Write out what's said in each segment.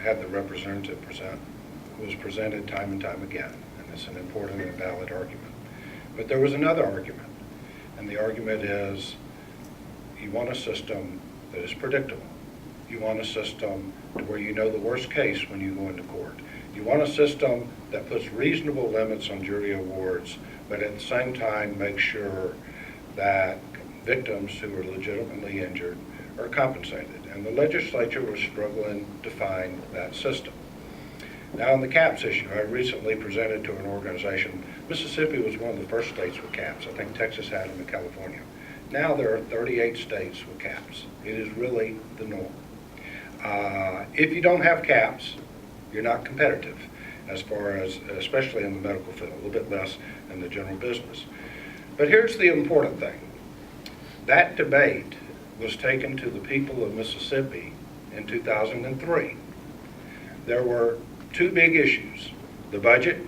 had the representative present was presented time and time again, and it's an important and valid argument. But there was another argument, and the argument is you want a system that is predictable. You want a system where you know the worst case when you go into court. You want a system that puts reasonable limits on jury awards, but at the same time makes sure that victims who are legitimately injured are compensated. And the legislature was struggling to find that system. Now, on the caps issue, I recently presented to an organization. Mississippi was one of the first states with caps. I think Texas had them in California. Now there are 38 states with caps. It is really the norm. If you don't have caps, you're not competitive, as far as, especially in the medical field, a little bit less in the general business. But here's the important thing. That debate was taken to the people of Mississippi in 2003. There were two big issues, the budget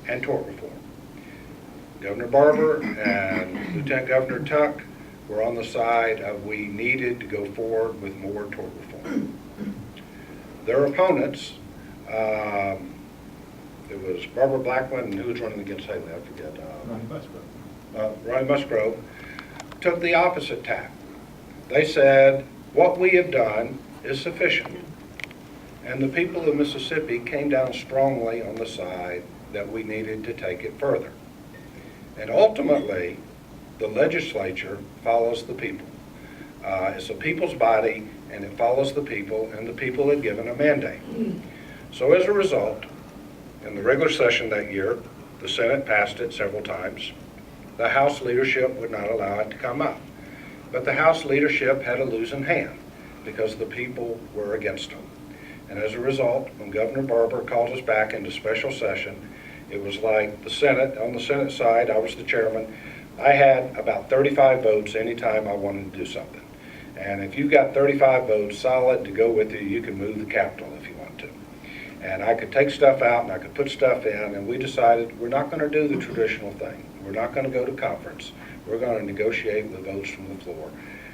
and tort reform. Governor Barber and Lieutenant Governor Tuck were on the side of we needed to go forward with more tort reform. Their opponents, it was Barbara Blackman and who was running against Haley, I forget. Ronnie Musgrove, took the opposite tack. They said, what we have done is sufficient. And the people of Mississippi came down strongly on the side that we needed to take it further. And ultimately, the legislature follows the people. It's a people's body, and it follows the people, and the people had given a mandate. So as a result, in the regular session that year, the Senate passed it several times. The House leadership would not allow it to come up. But the House leadership had a losing hand because the people were against them. And as a result, when Governor Barber called us back into special session, it was like the Senate, on the Senate side, I was the chairman, I had about 35 votes anytime I wanted to do something. And if you got 35 votes solid to go with you, you can move the Capitol if you want to. And I could take stuff out and I could put stuff in, and we decided we're not going to do the traditional thing. We're not going to go to conference. We're going to negotiate with votes from the floor.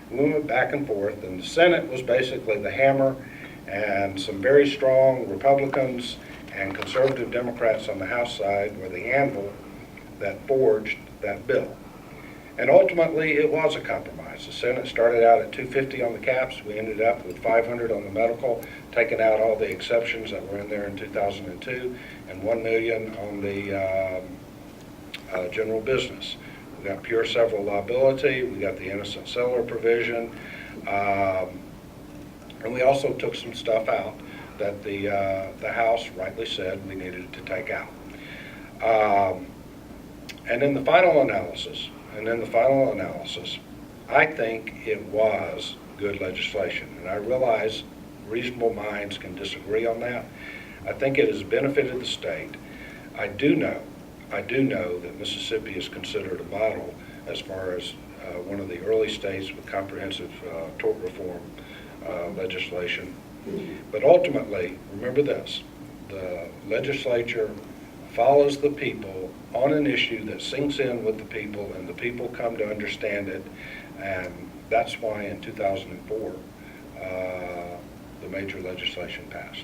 We went back and forth, and the Senate was basically the hammer, and some very strong Republicans and conservative Democrats on the House side were the anvil that forged that bill. And ultimately, it was a compromise. The Senate started out at 250 on the caps. We ended up with 500 on the medical, taking out all the exceptions that were in there in 2002, and 1 million on the general business. We got pure several liability. We got the innocent seller provision. And we also took some stuff out that the House rightly said we needed to take out. And in the final analysis, I think it was good legislation. And I realize reasonable minds can disagree on that. I think it has benefited the state. I do know that Mississippi is considered a model as far as one of the early states with comprehensive tort reform legislation. But ultimately, remember this, the legislature follows the people on an issue that sinks in with the people, and the people come to understand it, and that's why in 2004 the major legislation passed.